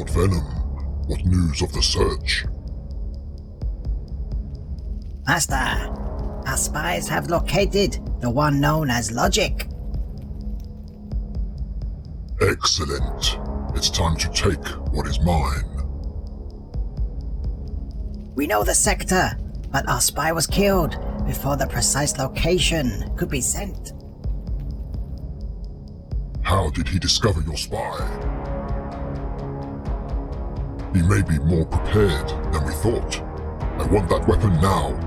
Lord Venom. What news of the search? Master, our spies have located the one known as Logic. Excellent. It's time to take what is mine. We know the sector, but our spy was killed before the precise location could be sent. How did he discover your spy? He may be more prepared than we thought. I want that weapon now.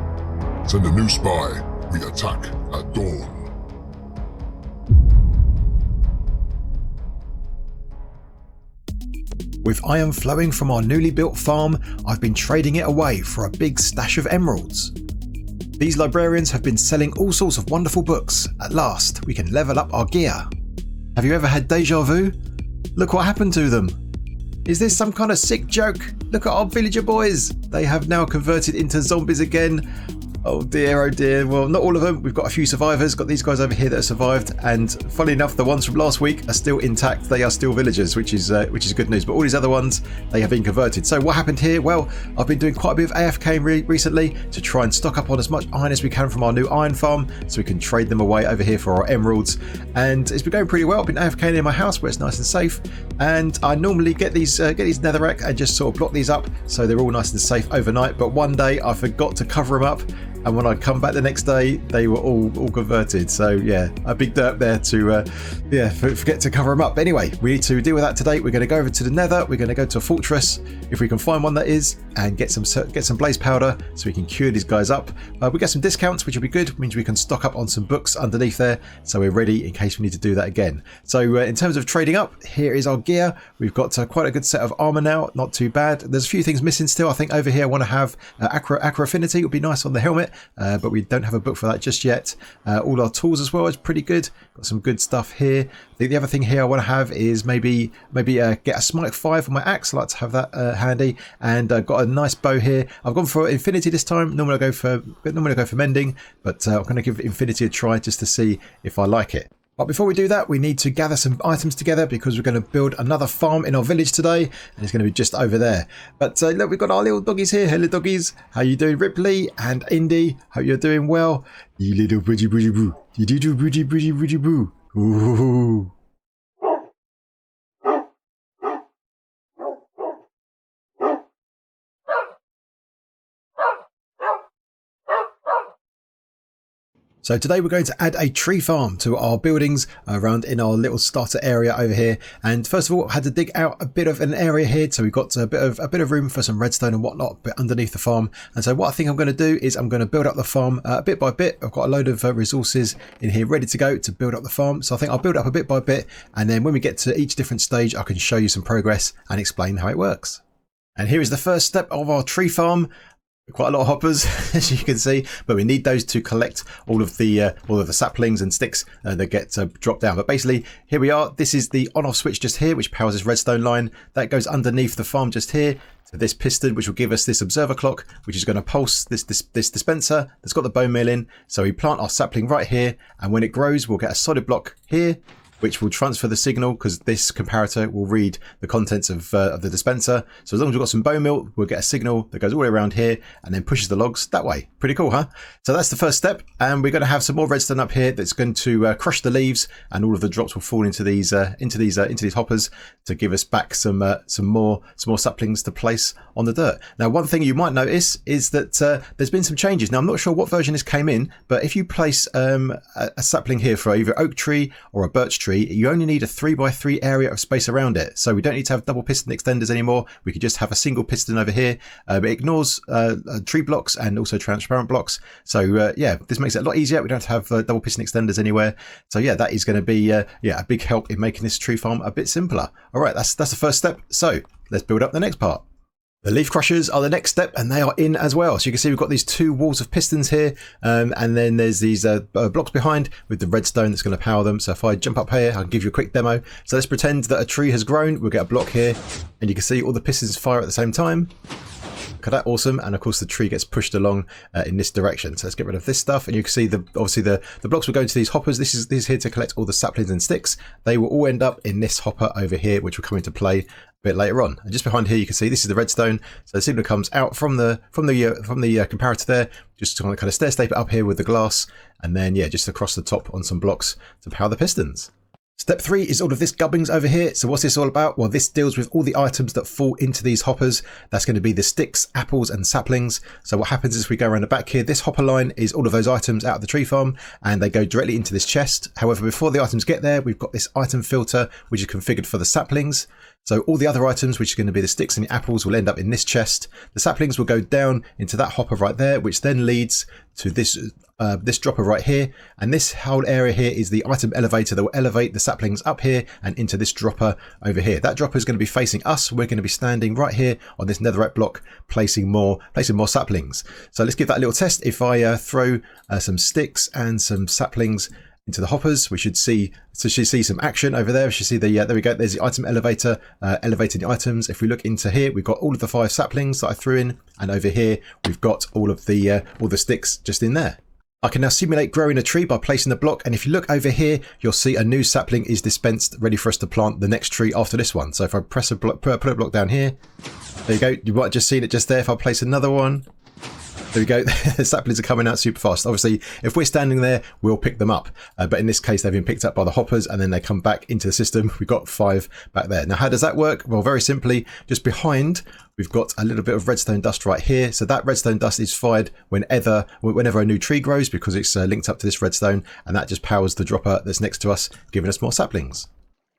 Send a new spy. We attack at dawn. With iron flowing from our newly built farm, I've been trading it away for a big stash of emeralds. These librarians have been selling all sorts of wonderful books. At last, we can level up our gear. Have you ever had deja vu? Look what happened to them. Is this some kind of sick joke? Look at our villager boys. They have now converted into zombies again. Oh dear, oh dear. Well, not all of them. We've got a few survivors. Got these guys over here that have survived. And funnily enough, the ones from last week are still intact. They are still villagers, which is good news. But all these other ones, they have been converted. So what happened here? Well, I've been doing quite a bit of AFK recently to try and stock up on as much iron as we can from our new iron farm, so we can trade them away over here for our emeralds. And it's been going pretty well. I've been AFK near my house where it's nice and safe. And I normally get these netherrack and just sort of block these up so they're all nice and safe overnight. But one day I forgot to cover them up. And when I come back the next day, they were all converted. So yeah, a big derp there to forget to cover them up. But anyway, we need to deal with that today. We're going to go over to the Nether. We're going to go to a fortress, if we can find one that is, and get some blaze powder so we can cure these guys up. We get some discounts, which will be good. It means we can stock up on some books underneath there, so we're ready in case we need to do that again. So in terms of trading up, here is our gear. We've got quite a good set of armor now. Not too bad. There's a few things missing still. I think over here I want to have Aqua Affinity. It would be nice on the helmet. But we don't have a book for that just yet. All our tools as well is pretty good. Got some good stuff here. I think the other thing here I want to have is maybe get a Smite 5 for my axe. I like to have that handy. And I've got a nice bow here. I've gone for Infinity this time. Normally I go for Mending, but I'm going to give Infinity a try just to see if I like it. But before we do that, we need to gather some items together because we're going to build another farm in our village today, and it's going to be just over there. But look, we've got our little doggies here. Hello doggies, how you doing? Ripley and Indy, hope you're doing well. You little bridgy boo. You do bridgy boo. Ooh. So today we're going to add a tree farm to our buildings around in our little starter area over here. And first of all, I had to dig out a bit of an area here, so we've got a bit of room for some redstone and whatnot underneath the farm. And so what I think I'm going to do is I'm going to build up the farm bit by bit. I've got a load of resources in here ready to go to build up the farm. So I think I'll build up a bit by bit, and then when we get to each different stage, I can show you some progress and explain how it works. And here is the first step of our tree farm. Quite a lot of hoppers, as you can see, but we need those to collect all of the saplings and sticks that get dropped down. But basically, here we are. This is the on-off switch just here, which powers this redstone line. That goes underneath the farm just here to this piston, which will give us this observer clock, which is going to pulse this dispenser that's got the bone meal in. So we plant our sapling right here, and when it grows, we'll get a solid block here, which will transfer the signal because this comparator will read the contents of the dispenser. So as long as we've got some bone meal, we'll get a signal that goes all the way around here and then pushes the logs that way. Pretty cool, huh? So that's the first step, and we're going to have some more redstone up here that's going to crush the leaves, and all of the drops will fall into these hoppers to give us back some more saplings to place on the dirt. Now, one thing you might notice is that there's been some changes. Now, I'm not sure what version this came in, but if you place a sapling here for either oak tree or a birch tree, you only need a 3x3 area of space around it. So we don't need to have double piston extenders anymore. We could just have a single piston over here. It ignores tree blocks and also transparent blocks. So yeah, this makes it a lot easier. We don't have to have double piston extenders anywhere. So yeah, that is going to be a big help in making this tree farm a bit simpler. All right, that's the first step. So let's build up the next part. The leaf crushers are the next step, and they are in as well. So you can see we've got these two walls of pistons here, and then there's these blocks behind with the redstone that's going to power them. So if I jump up here, I can give you a quick demo. So let's pretend that a tree has grown. We'll get a block here, and you can see all the pistons fire at the same time. Look at that, awesome. And of course the tree gets pushed along in this direction. So let's get rid of this stuff. And you can see obviously the blocks will go into these hoppers. This is here to collect all the saplings and sticks. They will all end up in this hopper over here, which will come into play a bit later on. And just behind here you can see this is the redstone. So the signal comes out from the comparator there, just to kind of stair step it up here with the glass, and then yeah, just across the top on some blocks to power the pistons. Step 3 is all of this gubbins over here. So what's this all about? Well, this deals with all the items that fall into these hoppers. That's going to be the sticks, apples and saplings. So what happens is we go around the back here. This hopper line is all of those items out of the tree farm, and they go directly into this chest. However, before the items get there, we've got this item filter, which is configured for the saplings. So all the other items, which are going to be the sticks and the apples, will end up in this chest. The saplings will go down into that hopper right there, which then leads to this dropper right here. And this whole area here is the item elevator that will elevate the saplings up here and into this dropper over here. That dropper is going to be facing us. We're going to be standing right here on this netherite block, placing more saplings. So let's give that a little test. If I throw some sticks and some saplings into the hoppers, we should see some action over there. We should see there we go, there's the item elevator elevating the items. If we look into here, we've got all of the 5 saplings that I threw in, and over here we've got all the sticks just in there. I can now simulate growing a tree by placing the block, and if you look over here, you'll see a new sapling is dispensed, ready for us to plant the next tree after this one. So if I press a block, put a block down here, there you go, you might have just seen it just there. If I place another one, there we go, the saplings are coming out super fast. Obviously, if we're standing there, we'll pick them up. But in this case, they've been picked up by the hoppers, and then they come back into the system. We've got 5 back there. Now, how does that work? Well, very simply, just behind, we've got a little bit of redstone dust right here. So that redstone dust is fired whenever a new tree grows, because it's linked up to this redstone, and that just powers the dropper that's next to us, giving us more saplings.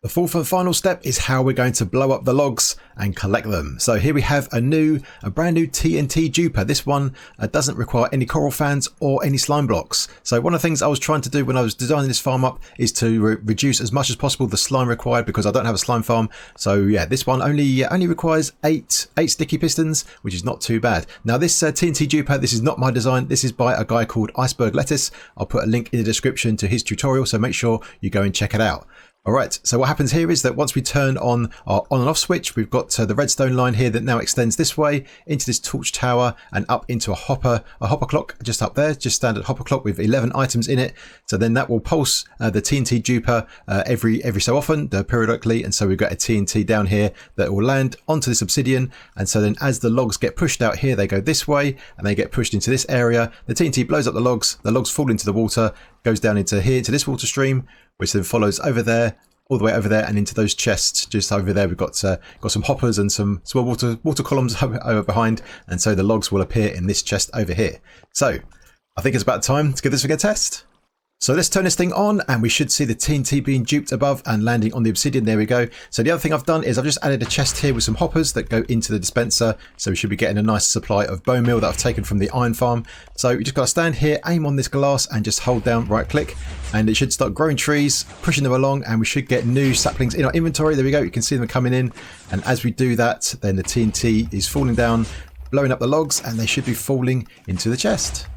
The fourth and final step is how we're going to blow up the logs and collect them. So here we have a brand new TNT duper. This one doesn't require any coral fans or any slime blocks. So one of the things I was trying to do when I was designing this farm up is to reduce as much as possible the slime required, because I don't have a slime farm. So yeah, this one only requires 8 sticky pistons, which is not too bad. Now this TNT duper, this is not my design. This is by a guy called Iceberg Lettuce. I'll put a link in the description to his tutorial, so make sure you go and check it out. Alright, so what happens here is that once we turn on our on and off switch, we've got the redstone line here that now extends this way into this torch tower and up into a hopper clock just up there, just standard hopper clock with 11 items in it. So then that will pulse the TNT duper every so often, periodically, and so we've got a TNT down here that will land onto this obsidian. And so then as the logs get pushed out here, they go this way and they get pushed into this area. The TNT blows up the logs fall into the water, goes down into here to this water stream, which then follows over there, all the way over there, and into those chests just over there. We've got some hoppers and some small water columns over behind, and so the logs will appear in this chest over here. So I think it's about time to give this thing a test. So let's turn this thing on, and we should see the TNT being duped above and landing on the obsidian. There we go. So the other thing I've done is I've just added a chest here with some hoppers that go into the dispenser. So we should be getting a nice supply of bone meal that I've taken from the iron farm. So you just got to stand here, aim on this glass, and just hold down right click, and it should start growing trees, pushing them along, and we should get new saplings in our inventory. There we go. You can see them coming in. And as we do that, then the TNT is falling down, blowing up the logs, and they should be falling into the chest.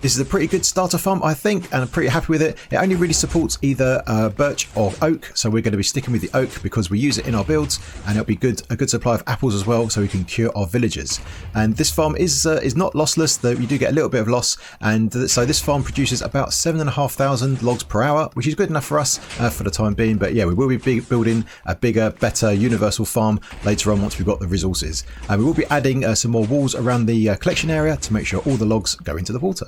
This is a pretty good starter farm, I think, and I'm pretty happy with it. It only really supports either birch or oak, so we're going to be sticking with the oak because we use it in our builds, and it'll be a good supply of apples as well, so we can cure our villagers. And this farm is not lossless, though you do get a little bit of loss, and so this farm produces about 7,500 logs per hour, which is good enough for us for the time being. But yeah, we will be building a bigger, better universal farm later on once we've got the resources. And we will be adding some more walls around the collection area to make sure all the logs go into the water.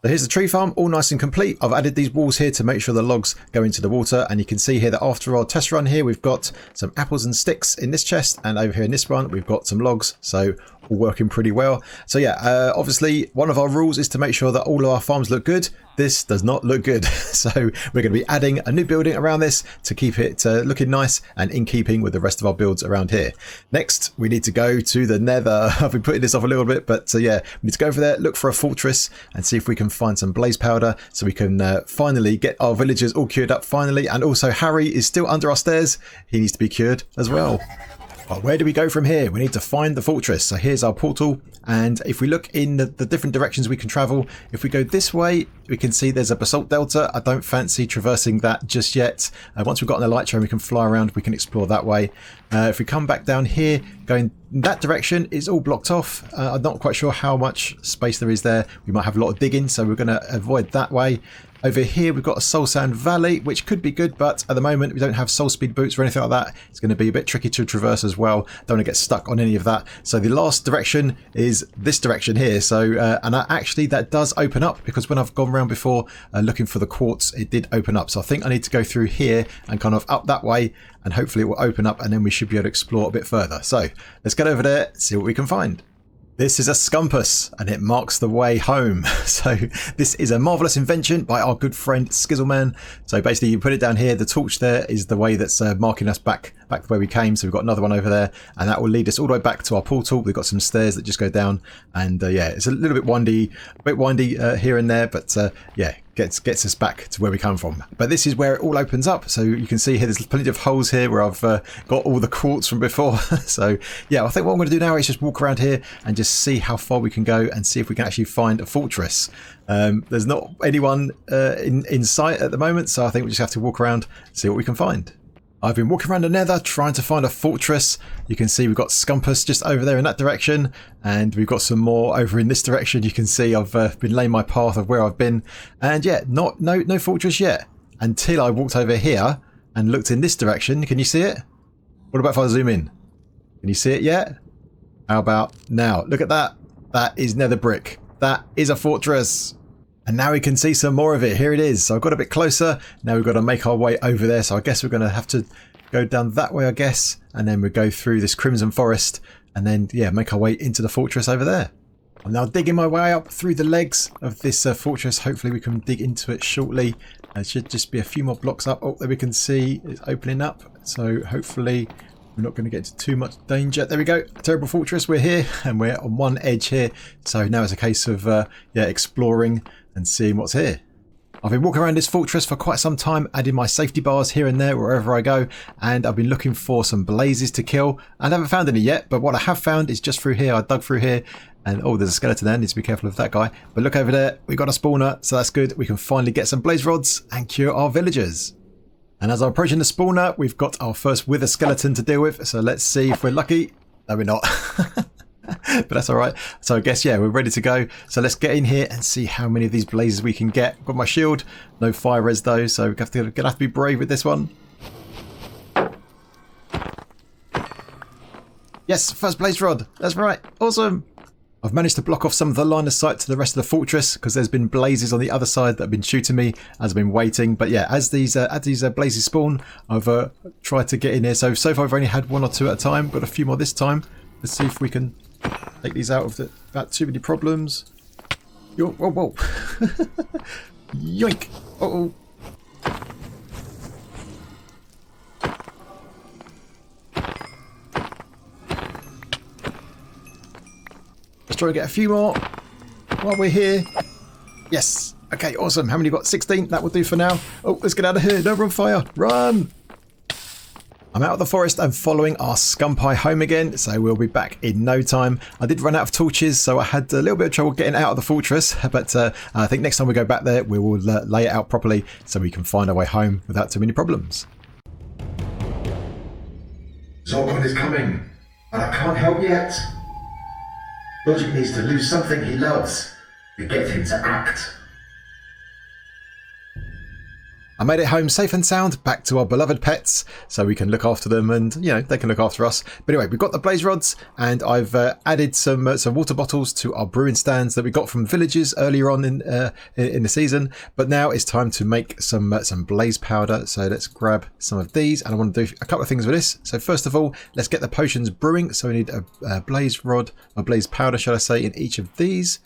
So here's the tree farm, all nice and complete. I've added these walls here to make sure the logs go into the water, and you can see here that after our test run here, we've got some apples and sticks in this chest, and over here in this one, we've got some logs, so all working pretty well. So yeah, obviously one of our rules is to make sure that all of our farms look good. This does not look good, so we're going to be adding a new building around this to keep it looking nice and in keeping with the rest of our builds around here. Next, we need to go to the nether. I've been putting this off a little bit, but yeah, we need to go over there, look for a fortress, and see if we can find some blaze powder so we can finally get our villagers all cured up finally. And also Harry is still under our stairs. He needs to be cured as well. Well, where do we go from here? We need to find the fortress. So here's our portal, and if we look in the different directions we can travel, if we go this way, we can see there's a basalt delta. I don't fancy traversing that just yet. Once we've got on the light train, we can fly around, we can explore that way. If we come back down here, going in that direction is all blocked off. I'm not quite sure how much space there is there. We might have a lot of digging, so we're going to avoid that way. Over here we've got a Soul Sand Valley, which could be good, but at the moment we don't have Soul Speed boots or anything like that. It's going to be a bit tricky to traverse as well. Don't want to get stuck on any of that. So the last direction is this direction here. So and actually that does open up, because when I've gone around before looking for the quartz, it did open up. So I think I need to go through here and kind of up that way, and hopefully it will open up, and then we should be able to explore a bit further. So let's get over there, see what we can find. This is a Scumpus, and it marks the way home. So this is a marvellous invention by our good friend Skizzleman. So basically you put it down here, the torch there is the way that's marking us back the way we came. So we've got another one over there, and that will lead us all the way back to our portal. We've got some stairs that just go down, and yeah, it's a little bit windy, here and there, but yeah, gets us back to where we come from. But this is where it all opens up. So you can see here there's plenty of holes here where I've got all the quartz from before. So yeah, I think what I'm going to do now is just walk around here and just see how far we can go and see if we can actually find a fortress. There's not anyone in sight at the moment, so I think we just have to walk around and see what we can find. I've been walking around the Nether trying to find a fortress. You can see we've got Scumpus just over there in that direction, and we've got some more over in this direction. You can see I've been laying my path of where I've been, and yeah, no fortress yet, until I walked over here and looked in this direction. Can you see it? What about if I zoom in? Can you see it yet? How about now? Look at that. That is nether brick. That is a fortress. And now we can see some more of it. Here it is. So I've got a bit closer. Now we've got to make our way over there. So I guess we're going to have to go down that way, I guess. And then we go through this Crimson Forest. And then, yeah, make our way into the fortress over there. I'm now digging my way up through the legs of this fortress. Hopefully we can dig into it shortly. It should just be a few more blocks up. Oh, there we can see it's opening up. So hopefully we're not going to get into too much danger. There we go. Terrible fortress. We're here and we're on one edge here. So now it's a case of yeah, exploring and seeing what's here. I've been walking around this fortress for quite some time, adding my safety bars here and there wherever I go, and I've been looking for some blazes to kill. I haven't found any yet, but what I have found is just through here. I dug through here, and oh, there's a skeleton there. Need to be careful of that guy. But look over there, we got a spawner, so that's good. We can finally get some blaze rods and cure our villagers. And as I'm approaching the spawner, we've got our first wither skeleton to deal with, so let's see if we're lucky. No, we're not. But that's all right. So I guess, yeah, we're ready to go. So let's get in here and see how many of these blazes we can get. Got my shield, no fire res though, so we're gonna have to be brave with this one. Yes, first blaze rod. That's right. Awesome. I've managed to block off some of the line of sight to the rest of the fortress because there's been blazes on the other side that have been shooting me as I've been waiting. But yeah, as these blazes spawn, I've tried to get in here. So far I've only had one or two at a time, got a few more this time. Let's see if we can take these out without too many problems. Whoa, whoa. Yoink. Uh-oh. Let's try and get a few more while we're here. Yes. Okay, awesome. How many got? 16. That will do for now. Oh, let's get out of here. No, run, fire. Run. I'm out of the forest and following our Scumpi home again, so we'll be back in no time. I did run out of torches, so I had a little bit of trouble getting out of the fortress, but I think next time we go back there, we will lay it out properly so we can find our way home without too many problems. Zorgon is coming, and I can't help yet. Logic needs to lose something he loves to get him to act. I made it home safe and sound, back to our beloved pets, so we can look after them and, you know, they can look after us. But anyway, we've got the blaze rods, and I've added some water bottles to our brewing stands that we got from villages earlier on in the season. But now it's time to make some blaze powder. So let's grab some of these, and I want to do a couple of things with this. So first of all, let's get the potions brewing. So we need a blaze rod, or blaze powder, should I say, in each of these.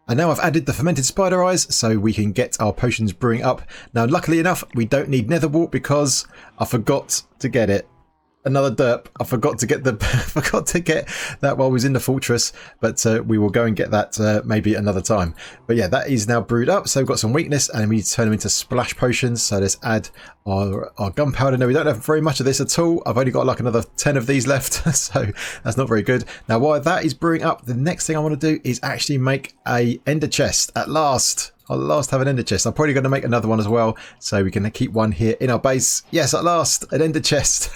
And now I've added the fermented spider eyes so we can get our potions brewing up. Now, luckily enough, we don't need nether wart because I forgot to get it. Another derp. I forgot to get that while we was in the fortress, but we will go and get that maybe another time. But yeah, that is now brewed up. So we've got some weakness, and we need to turn them into splash potions. So let's add our gunpowder. No, we don't have very much of this at all. I've only got like another 10 of these left, so that's not very good. Now, while that is brewing up, the next thing I want to do is actually make a ender chest at last. I'll last have an ender chest. I'm probably going to make another one as well, so we can keep one here in our base. Yes, at last, an ender chest.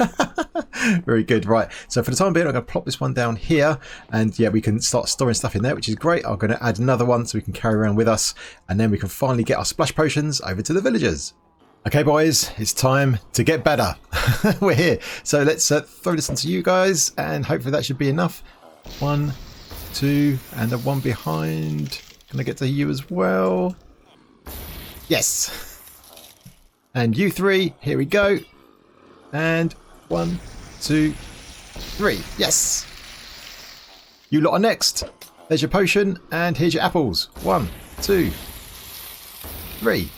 Very good. Right, so for the time being, I'm going to plop this one down here, and yeah, we can start storing stuff in there, which is great. I'm going to add another one so we can carry around with us, and then we can finally get our splash potions over to the villagers. Okay, boys, it's time to get better. We're here. So let's throw this into you guys, and hopefully that should be enough. 1, 2, and the one behind. Can I get to you as well? Yes. And you 3, here we go. And 1, 2, 3. Yes. You lot are next. There's your potion, and here's your apples. 1, 2, 3.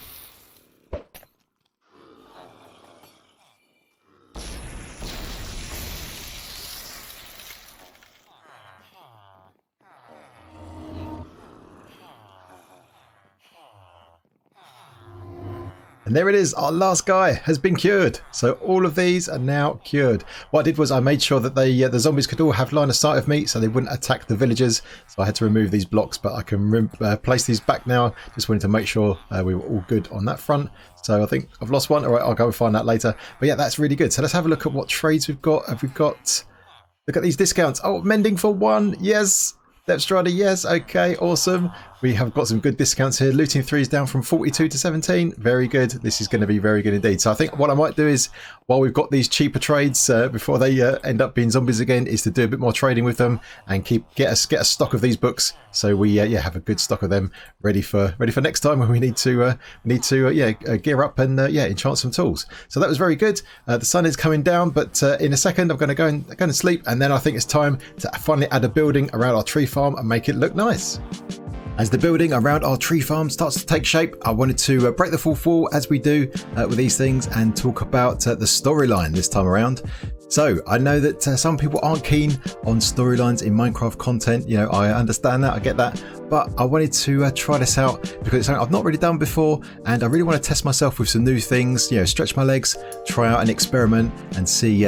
And there it is, our last guy has been cured. So all of these are now cured. What I did was I made sure that the zombies could all have line of sight of me so they wouldn't attack the villagers. So I had to remove these blocks, but I can place these back now. Just wanted to make sure we were all good on that front. So I think I've lost one. All right, I'll go and find that later. But yeah, that's really good. So let's have a look at what trades we've got. Have we got... Look at these discounts. Oh, mending for 1. Yes. Depth Strider, yes. Okay, awesome. We have got some good discounts here. Looting 3 is down from 42 to 17. Very good. This is going to be very good indeed. So I think what I might do is, while we've got these cheaper trades before they end up being zombies again, is to do a bit more trading with them and get a stock of these books. So we have a good stock of them ready for next time when we need to gear up and enchant some tools. So that was very good. The sun is coming down, but in a second I'm going to go and sleep, and then I think it's time to finally add a building around our tree farm and make it look nice. As the building around our tree farm starts to take shape, I wanted to break the fourth wall as we do with these things and talk about the storyline this time around. So I know that some people aren't keen on storylines in Minecraft content. You know, I understand that, I get that, but I wanted to try this out because it's something I've not really done before, and I really want to test myself with some new things. You know, stretch my legs, try out an experiment, and see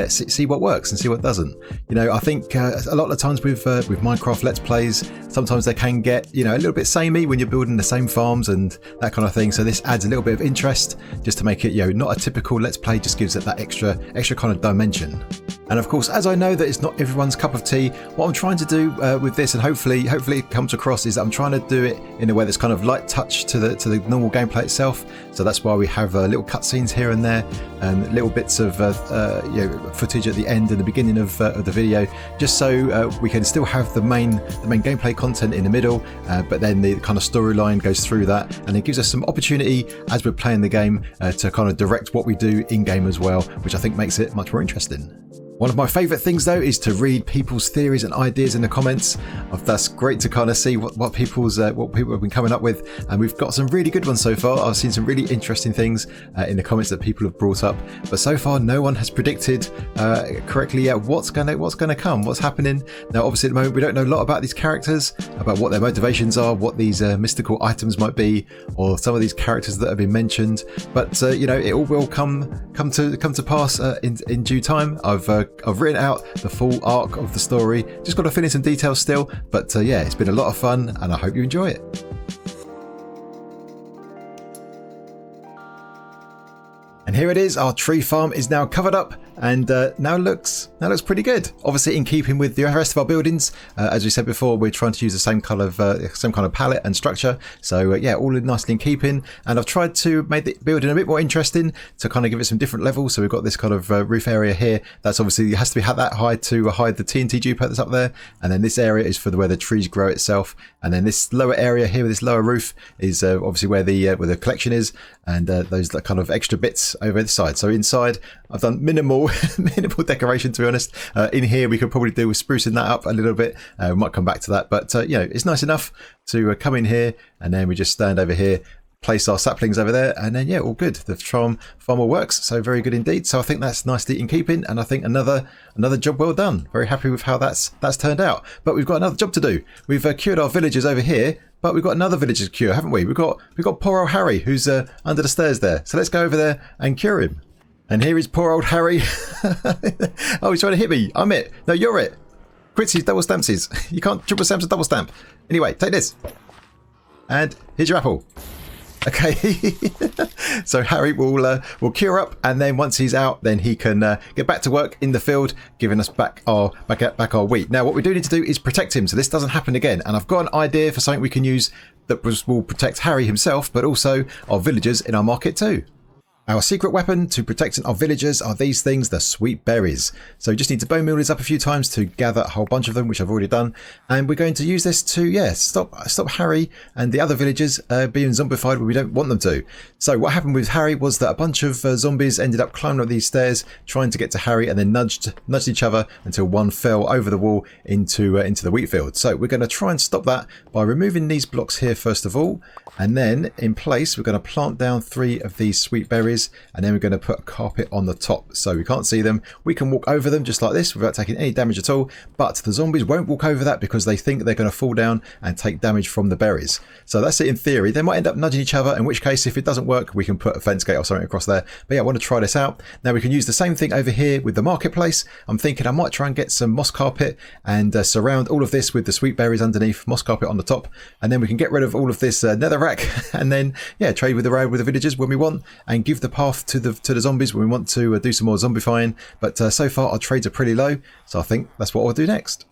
what works and see what doesn't. You know, I think a lot of the times with Minecraft Let's Plays, sometimes they can get a little bit samey when you're building the same farms and that kind of thing. So this adds a little bit of interest just to make it not a typical Let's Play. Just gives it that extra kind of dimension. And of course, as I know that it's not everyone's cup of tea, what I'm trying to do with this, and hopefully it comes across, is that I'm trying to do it in a way that's kind of light touch to the normal gameplay itself. So that's why we have little cutscenes here and there, and little bits of footage at the end and the beginning of the video, just so we can still have the main gameplay content in the middle, but then the kind of storyline goes through that, and it gives us some opportunity as we're playing the game to kind of direct what we do in game as well, which I think makes it much more interesting. One of my favourite things though is to read people's theories and ideas in the comments. That's great to kind of see what people have been coming up with, and we've got some really good ones so far. I've seen some really interesting things in the comments that people have brought up, but so far no one has predicted correctly yet what's going to come, what's happening. Now obviously at the moment we don't know a lot about these characters, about what their motivations are, what these mystical items might be, or some of these characters that have been mentioned, but it all will come to pass in due time. I've written out the full arc of the story, just got to fill in some details still, but it's been a lot of fun and I hope you enjoy it. And here it is, our tree farm is now covered up and now looks pretty good. Obviously in keeping with the rest of our buildings, as we said before, we're trying to use the same kind of palette and structure. So all nicely in keeping. And I've tried to make the building a bit more interesting to kind of give it some different levels. So we've got this kind of roof area here. That's obviously, it has to be that high to hide the TNT duper that's up there. And then this area is for where the trees grow itself. And then this lower area here with this lower roof is obviously where the collection is, and those kind of extra bits over this side. So inside I've done minimal decoration, to be honest. In here we could probably do with sprucing that up a little bit. We might come back to that, but it's nice enough to come in here, and then we just stand over here, place our saplings over there, and then yeah, all good. The farm all works, so very good indeed. So I think that's nicely in keeping, and I think another job well done. Very happy with how that's turned out. But we've got another job to do. We've cured our villagers over here, but we've got another villager to cure, haven't we? We've got poor old Harry, who's under the stairs there. So let's go over there and cure him. And here is poor old Harry. Oh, he's trying to hit me. I'm it. No, you're it. Quitsy's double stampsies. You can't triple stamps a double stamp. Anyway, take this. And here's your apple. Okay. So Harry will cure up, and then once he's out, then he can get back to work in the field, giving us back our wheat. Now, what we do need to do is protect him, so this doesn't happen again. And I've got an idea for something we can use that will protect Harry himself, but also our villagers in our market too. Our secret weapon to protecting our villagers are these things, the sweet berries. So we just need to bone meal these up a few times to gather a whole bunch of them, which I've already done. And we're going to use this to, stop Harry and the other villagers being zombified when we don't want them to. So what happened with Harry was that a bunch of zombies ended up climbing up these stairs, trying to get to Harry, and then nudged each other until one fell over the wall into the wheat field. So we're going to try and stop that by removing these blocks here first of all. And then in place, we're going to plant down 3 of these sweet berries, and then we're going to put a carpet on the top so we can't see them. We can walk over them just like this without taking any damage at all, but the zombies won't walk over that because they think they're going to fall down and take damage from the berries. So that's it in theory. They might end up nudging each other, in which case if it doesn't work, we can put a fence gate or something across there. But yeah, I want to try this out. Now we can use the same thing over here with the marketplace. I'm thinking I might try and get some moss carpet and surround all of this with the sweet berries underneath, moss carpet on the top, and then we can get rid of all of this netherrack and then yeah, trade with the villagers when we want, and give the path to the zombies when we want to do some more zombifying. But so far our trades are pretty low, so I think that's what we'll do next.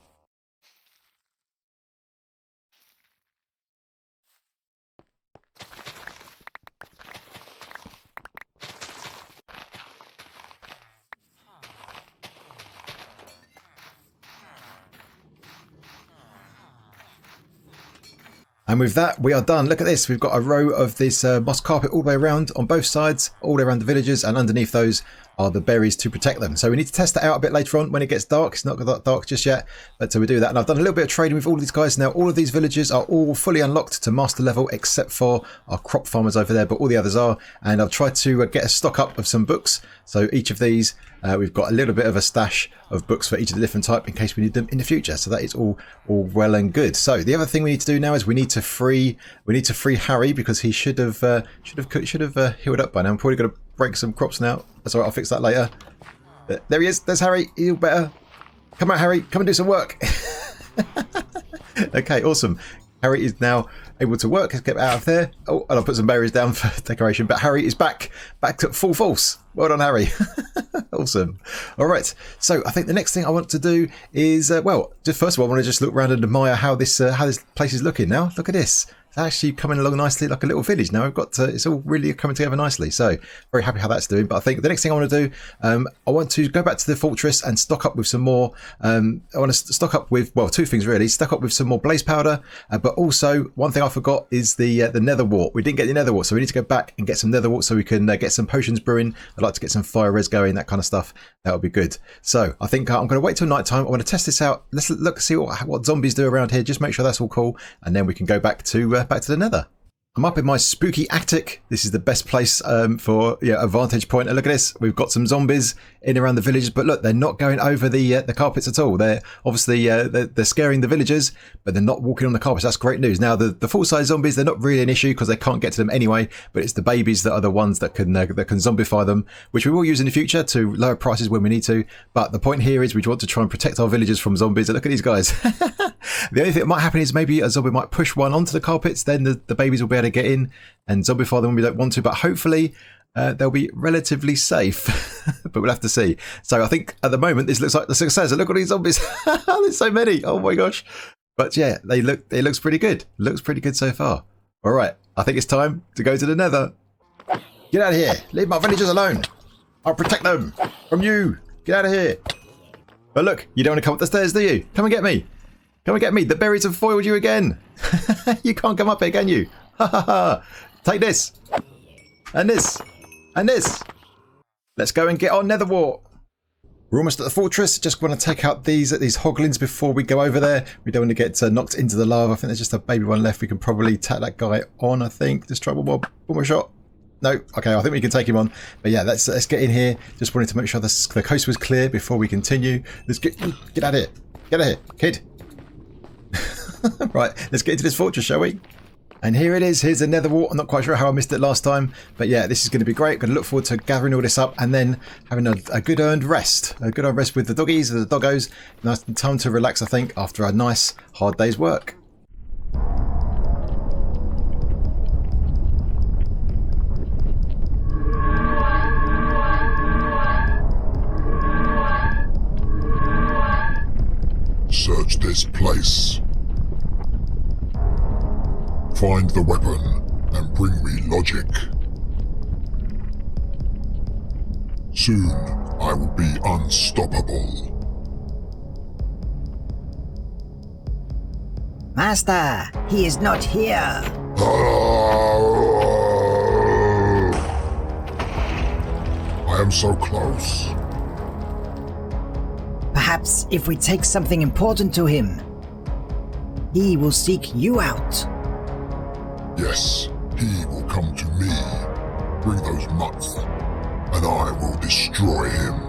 And with that, we are done. Look at this. We've got a row of this moss carpet all the way around on both sides, all the way around the villagers, and underneath those are the berries to protect them. So we need to test that out a bit later on when it gets dark. It's not that dark just yet, but we do that. And I've done a little bit of trading with all of these guys. Now all of these villagers are all fully unlocked to master level except for our crop farmers over there, but all the others are. And I've tried to get a stock up of some books. So each of these, we've got a little bit of a stash of books for each of the different type in case we need them in the future. So that is all well and good. So the other thing we need to do now is we need to free Harry, because he should have healed up by now. I'm probably going to break some crops now. That's all right, I'll fix that later. There he is. There's Harry. He'll better. Come on, Harry. Come and do some work. Okay, awesome. Harry is now able to work. Let's get out of there. Oh, and I'll put some berries down for decoration. But Harry is back to full force. Well done, Harry. Awesome. All right. So I think the next thing I want to do is, just first of all, I want to just look around and admire how this place is looking now. Look at this. It's actually coming along nicely like a little village now. We've got it's all really coming together nicely. So very happy how that's doing. But I think the next thing I want to do, I want to go back to the fortress and stock up with some more. I want to stock up with, well, 2 things really. Stock up with some more blaze powder, but also one thing I forgot is the nether wart. We didn't get the nether wart, so we need to go back and get some nether wart so we can get some potions brewing. I'd like to get some fire res going, that kind of stuff. That would be good. So I think I'm going to wait till night time. I want to test this out. Let's see what zombies do around here. Just make sure that's all cool, and then we can go back to the nether. I'm up in my spooky attic. This is the best place for a vantage point. And look at this. We've got some zombies in around the villages, but look, they're not going over the carpets at all. They're obviously they're scaring the villagers, but they're not walking on the carpets. That's great news. Now the full-size zombies, they're not really an issue because they can't get to them anyway. But it's the babies that are the ones that can zombify them, which we will use in the future to lower prices when we need to. But the point here is we want to try and protect our villagers from zombies. And look at these guys. The only thing that might happen is maybe a zombie might push one onto the carpets. Then the babies will be able to get in and zombify them when we don't want to. But hopefully they'll be relatively safe. But we'll have to see. So I think at the moment this looks like the success. Look at these zombies. There's so many. Oh my gosh. But yeah, it looks pretty good. Looks pretty good so far. All right, I think it's time to go to the nether. Get out of here. Leave my villagers alone. I'll protect them from you. Get out of here. But look, you don't want to come up the stairs, do you? Come and get me. Come and get me. The berries have foiled you again. You can't come up here, can you? Ha ha ha. Take this. And this. And this. Let's go and get our nether wart. We're almost at the fortress. Just want to take out these hoglins before we go over there. We don't want to get knocked into the lava. I think there's just a baby one left. We can probably tap that guy on, I think. Just try one more shot. No, okay, I think we can take him on. But yeah, let's get in here. Just wanted to make sure the coast was clear before we continue. Let's get out of here. Get out of here, kid. Right, let's get into this fortress, shall we? And here it is. Here's the nether wart. I'm not quite sure how I missed it last time, but yeah, this is going to be great. Going to look forward to gathering all this up and then having a good earned rest. A good earned rest with the doggies and the doggos. Nice time to relax, I think, after a nice hard day's work. Search this place. Find the weapon and bring me logic. Soon, I will be unstoppable. Master, he is not here. I am so close. Perhaps if we take something important to him, he will seek you out. Yes, he will come to me. Bring those mutts, and I will destroy him.